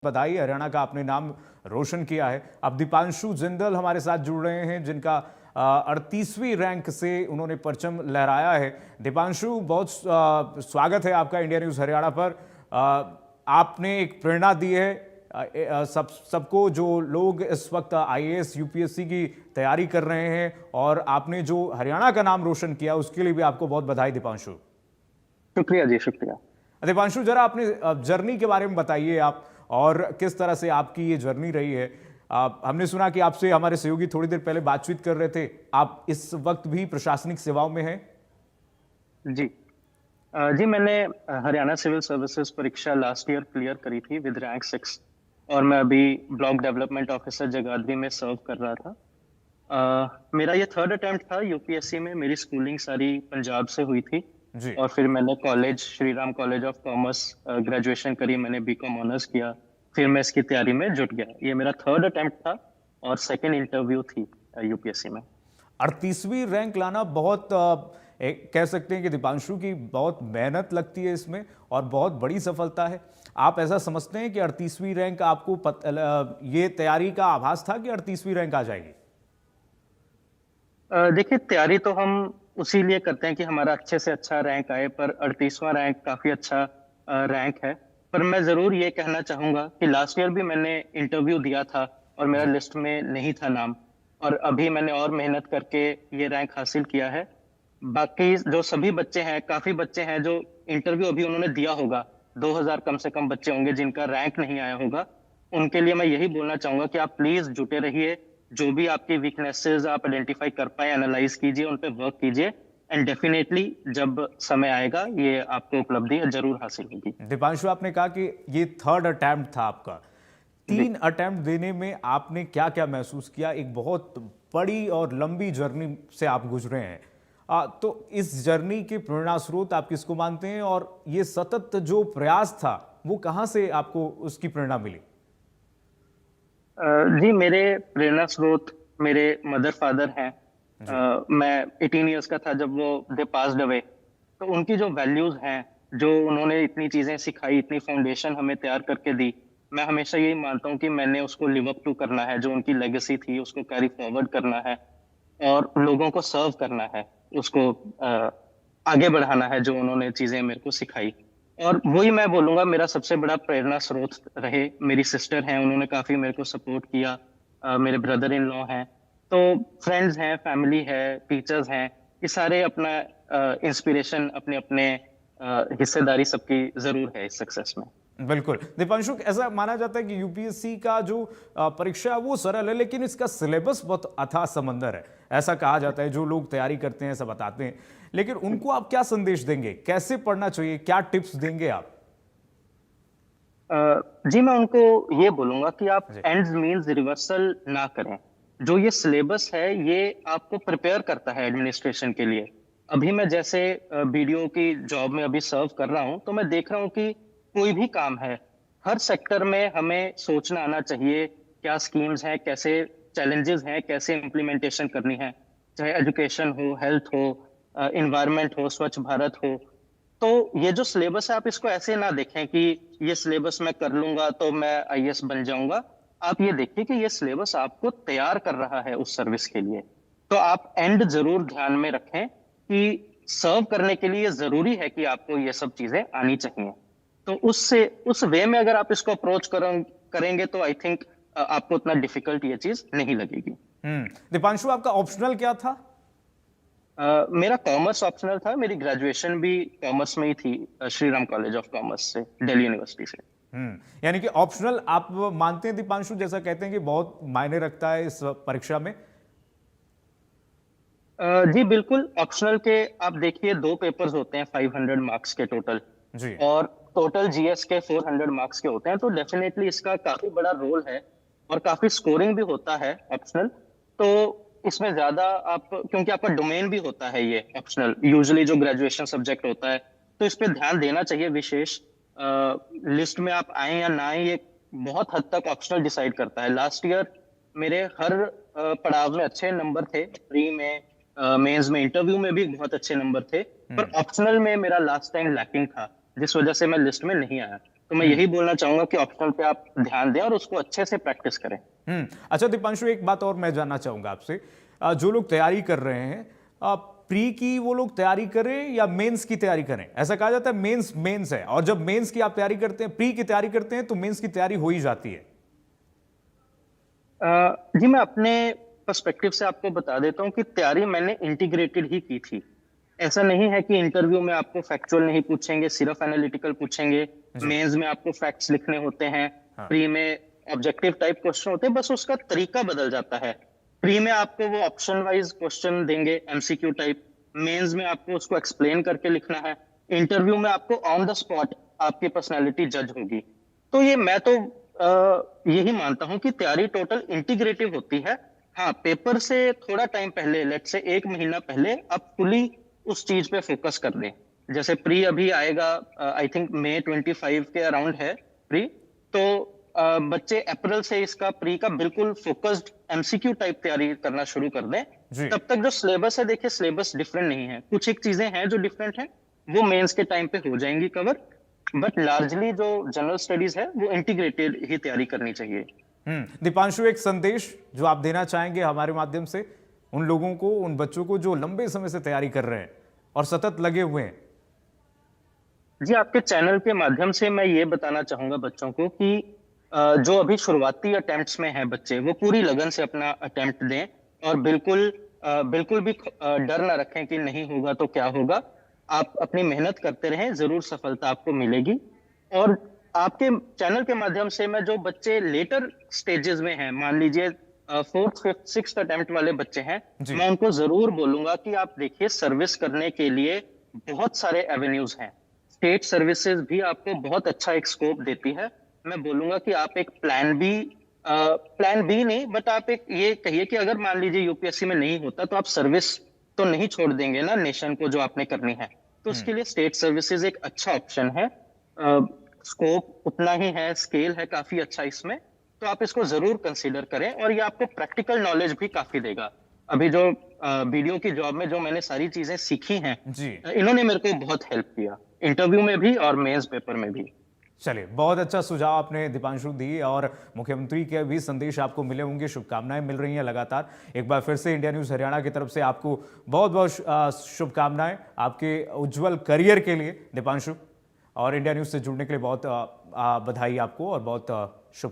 बधाई, हरियाणा का आपने नाम रोशन किया है। अब दीपांशु जिंदल हमारे साथ जुड़ रहे हैं, जिनका 38वीं रैंक से उन्होंने परचम लहराया है। दीपांशु, बहुत स्वागत है आपका इंडिया न्यूज़ हरियाणा पर। आपने एक प्रेरणा दी है सबको, जो लोग इस वक्त आईएएस यूपीएससी की तैयारी कर रहे हैं, और आपने जो हरियाणा का नाम रोशन किया उसके लिए भी आपको बहुत बधाई दीपांशु। शुक्रिया जी, शुक्रिया। दीपांशु, जरा अपने जर्नी के बारे में बताइए आप, और किस तरह से आपकी ये जर्नी रही है। हमने सुना कि आपसे हमारे सहयोगी थोड़ी देर पहले बातचीत कर रहे थे, आप इस वक्त भी प्रशासनिक सेवाओं में हैं। जी जी, मैंने हरियाणा सिविल सर्विसेज परीक्षा लास्ट ईयर क्लियर करी थी विद रैंक 6, और मैं अभी ब्लॉक डेवलपमेंट ऑफिसर जगाधरी में सर्व कर रहा था। मेरा ये थर्ड अटेम्प्ट था यूपीएससी में। मेरी स्कूलिंग सारी पंजाब से हुई थी, जी। और फिर मैंने college Shri Ram college of commerce graduation करी, मैंने बीकॉम ऑनर्स किया, फिर मैं इसकी तैयारी में जुट गया। ये मेरा थर्ड अटेम्प्ट था और सेकंड इंटरव्यू थी यूपीएससी में। 38वीं रैंक लाना बहुत कह सकते हैं कि दीपांशु की बहुत मेहनत लगती है इसमें, और बहुत बड़ी सफलता है। आप ऐसा समझते हैं कि 38वीं रैंक आपको ये तैयारी का आभास था कि 38वीं रैंक आ जाएगी? देखिए, तैयारी तो हम उसी लिए करते हैं कि हमारा अच्छे से अच्छा रैंक आए, पर 38वां रैंक काफी अच्छा रैंक है। पर मैं जरूर ये कहना चाहूंगा कि लास्ट ईयर भी मैंने इंटरव्यू दिया था और मेरा जी। लिस्ट में नहीं था नाम, और अभी मैंने और मेहनत करके ये रैंक हासिल किया है। बाकी जो सभी बच्चे हैं, काफी बच्चे हैं जो इंटरव्यू अभी उन्होंने दिया होगा, 2000 कम से कम बच्चे होंगे जिनका रैंक नहीं आया होगा। उनके लिए मैं यही बोलना चाहूंगा कि आप प्लीज जुटे रहिए, जो भी आपकी वीकनेसेस आप आइडेंटिफाई कर पाए, एनालाइज कीजिए, उन पे वर्क कीजिए, एंड डेफिनेटली जब समय आएगा ये आपको उपलब्धि जरूर हासिल होगी। दीपांशु, आपने कहा कि ये थर्ड अटेम्प्ट था आपका। जी 3 अटेम्प्ट देने में आपने क्या क्या महसूस किया? एक बहुत बड़ी और लंबी जर्नी से आप गुजरे हैं। तो इस जर्नी के प्रेरणा स्रोत आप किसको मानते हैं, और ये सतत जो प्रयास था वो कहाँ से आपको उसकी प्रेरणा मिली? जी, मेरे प्रेरणा स्रोत मेरे मदर फादर हैं। जी। मैं 18 इयर्स का था जब वो दे पास्ड अवे। तो उनकी जो वैल्यूज हैं, जो उन्होंने इतनी चीजें सिखाई, इतनी फाउंडेशन हमें तैयार करके दी, मैं हमेशा यही मानता हूँ कि मैंने उसको लिव अप टू करना है। जो उनकी लेगेसी थी उसको कैरी फॉरवर्ड करना है, और लोगों को सर्व करना है, उसको आगे बढ़ाना है, जो उन्होंने चीजें मेरे को सिखाई। और वही मैं बोलूंगा मेरा सबसे बड़ा प्रेरणा स्रोत रहे। मेरी सिस्टर हैं, उन्होंने काफी मेरे को सपोर्ट किया। मेरे ब्रदर इन लॉ हैं, तो फ्रेंड्स हैं, फैमिली है, टीचर्स हैं, ये सारे अपना इंस्पिरेशन, अपने अपने हिस्सेदारी सबकी जरूर है इस सक्सेस में। बिल्कुल दीपांशु, ऐसा माना जाता है कि यूपीएससी का जो परीक्षा है वो सरल है, लेकिन इसका सिलेबस बहुत अथाह समंदर है, ऐसा कहा जाता है। जो लोग तैयारी करते हैं ऐसा बताते हैं, लेकिन उनको आप क्या संदेश देंगे? कैसे पढ़ना चाहिए? क्या टिप्स देंगे आप? जी, मैं उनको ये बोलूंगा कि आप जी। एंड्स मींस रिवर्सल ना करें। जो ये सिलेबस है ये आपको प्रिपेयर करता है एडमिनिस्ट्रेशन के लिए। अभी मैं जैसे बीडीओ की जॉब में अभी सर्व कर रहा हूं, तो मैं देख रहा हूं कि कोई भी काम है, हर सेक्टर में हमें सोचना आना चाहिए क्या स्कीम्स हैं, कैसे चैलेंजेस हैं, कैसे इम्प्लीमेंटेशन करनी है। चाहे एजुकेशन हो, हेल्थ हो, इन्वायरमेंट हो, स्वच्छ भारत हो। तो ये जो सिलेबस है, आप इसको ऐसे ना देखें कि ये सिलेबस मैं कर लूंगा तो मैं आईएएस बन जाऊंगा। आप ये देखिए कि ये सिलेबस आपको तैयार कर रहा है उस सर्विस के लिए। तो आप एंड जरूर ध्यान में रखें कि सर्व करने के लिए जरूरी है कि आपको ये सब चीजें आनी चाहिए। तो उससे उस वे में अगर आप इसको अप्रोच करेंगे तो आई थिंक आपको उतना डिफिकल्ट ये चीज नहीं लगेगी। दीपांशु, आपका ऑप्शनल क्या था? मेरा कॉमर्स ऑप्शनल था। मेरी ग्रेजुएशन भी कॉमर्स में ही थी, Shri Ram college of commerce से, दिल्ली यूनिवर्सिटी से। यानी कि ऑप्शनल आप मानते हैं दीपांशु, जैसा कहते हैं कि बहुत मायने रखता है इस परीक्षा में? जी बिल्कुल, ऑप्शनल के आप देखिए 2 पेपर्स होते हैं 500 मार्क्स के टोटल, जी। और टोटल जीएस के 400 मार्क्स के होते हैं। तो डेफिनेटली इसका काफी बड़ा रोल है, और काफी स्कोरिंग भी होता है ऑप्शनल। तो इसमें ज्यादा आप, क्योंकि आपका डोमेन भी होता है ये ऑप्शनल, यूजुअली जो ग्रेजुएशन सब्जेक्ट होता है, तो इस पे ध्यान देना चाहिए विशेष। लिस्ट में आप आए या ना आए, ये बहुत हद तक ऑप्शनल डिसाइड करता है। लास्ट ईयर मेरे हर पड़ाव में अच्छे नंबर थे, प्री में, मेंस में, इंटरव्यू में भी बहुत अच्छे नंबर थे, पर ऑप्शनल में मेरा लास्ट टाइम लैकिंग था, जिस वजह से मैं लिस्ट में नहीं आया। तो मैं यही बोलना चाहूंगा कि ऑप्शनल पे आप ध्यान दें और उसको अच्छे से प्रैक्टिस करें। अच्छा दीपांशु, एक बात और मैं जानना चाहूंगा आपसे। जो लोग तैयारी कर रहे हैं, प्री की वो लोग तैयारी करें या मेंस की तैयारी करें? ऐसा कहा जाता है मेंस मेंस है, और जब मेंस की आप तैयारी करते हैं, प्री की तैयारी करते हैं, तो मेंस की तैयारी हो ही जाती है। जी, मैं अपने पर्सपेक्टिव से आपको बता देता हूँ कि तैयारी मैंने इंटीग्रेटेड ही की थी। ऐसा नहीं है कि इंटरव्यू में आपको फैक्चुअल नहीं पूछेंगे, सिर्फ एनालिटिकल पूछेंगे। जी। मेंस में आपको फैक्ट्स लिखने होते हैं, हाँ। प्री में ऑब्जेक्टिव टाइप क्वेश्चन होते हैं, बस उसका तरीका बदल जाता है। प्री में आपको वो ऑप्शन वाइज क्वेश्चन देंगे, एमसीक्यू टाइप। मेंस में आपको उसको एक्सप्लेन करके लिखना है। इंटरव्यू में आपको ऑन द स्पॉट आपकी पर्सनैलिटी जज होगी। तो ये मैं तो यही मानता हूं कि तैयारी टोटल इंटीग्रेटिव होती है। हाँ, पेपर से थोड़ा टाइम पहले, लेट से 1 महीना पहले, आप फुली उस चीज पे फोकस कर लें। जैसे प्री अभी आएगा, आई थिंक मई 25 के अराउंड है प्री। तो बच्चे अप्रैल से इसका प्री का बिल्कुल फोकस्ड एमसीक्यू टाइप तैयारी करना शुरू कर दें। जी। तब तक जो सिलेबस है, देखिए सिलेबस डिफरेंट नहीं है, कुछ एक चीजें हैं जो डिफरेंट हैं, वो मेंस के टाइम पे हो जाएंगी कवर। बट लार्जली जो जनरल स्टडीज है वो इंटीग्रेटेड ही तैयारी करनी चाहिए। दीपांशु, एक संदेश जो आप देना चाहेंगे हमारे माध्यम से उन लोगों को, उन बच्चों को जो लंबे समय से तैयारी कर रहे हैं और सतत लगे हुए हैं? जी, आपके चैनल के माध्यम से मैं ये बताना चाहूंगा बच्चों को कि जो अभी शुरुआती अटेम्प्ट्स में हैं बच्चे, वो पूरी लगन से अपना अटेम्प्ट दें और बिल्कुल भी डर ना रखें कि नहीं होगा तो क्या होगा। आप अपनी मेहनत करते रहें, जरूर सफलता आपको मिलेगी। और आपके चैनल के माध्यम से मैं जो बच्चे लेटर स्टेजेस में हैं, मान लीजिए 4th 5th 6th अटेम्प्ट वाले बच्चे हैं, जी। मैं उनको जरूर बोलूंगा कि आप देखिए, सर्विस करने के लिए बहुत सारे एवेन्यूज हैं। स्टेट सर्विसेज भी आपको बहुत अच्छा एक स्कोप देती है। मैं बोलूंगा कि आप एक प्लान बी नहीं, बट आप एक ये कहिए कि अगर मान लीजिए यूपीएससी में नहीं होता तो आप सर्विस तो नहीं छोड़ देंगे ना नेशन को, जो आपने करनी है। तो उसके लिए स्टेट सर्विसेज एक अच्छा ऑप्शन है। स्कोप उतना ही है, स्केल है काफी अच्छा इसमें। तो आप इसको जरूर कंसीडर करें, और ये आपको प्रैक्टिकल नॉलेज भी काफी देगा। अभी जो वीडियो की जॉब में जो मैंने सारी चीजें सीखी हैं, जी। इन्होंने मेरे को बहुत हेल्प किया, इंटरव्यू में भी और मेंस पेपर में भी। चलिए, बहुत अच्छा सुझाव आपने दीपांशु दी, और मुख्यमंत्री के भी संदेश आपको मिले होंगे, शुभकामनाएं मिल रही हैं लगातार। एक बार फिर से इंडिया न्यूज़ हरियाणा की तरफ से आपको बहुत बहुत शुभकामनाएं आपके उज्जवल करियर के लिए दीपांशु, और इंडिया न्यूज़ से जुड़ने के लिए बहुत बधाई आपको और बहुत शुभ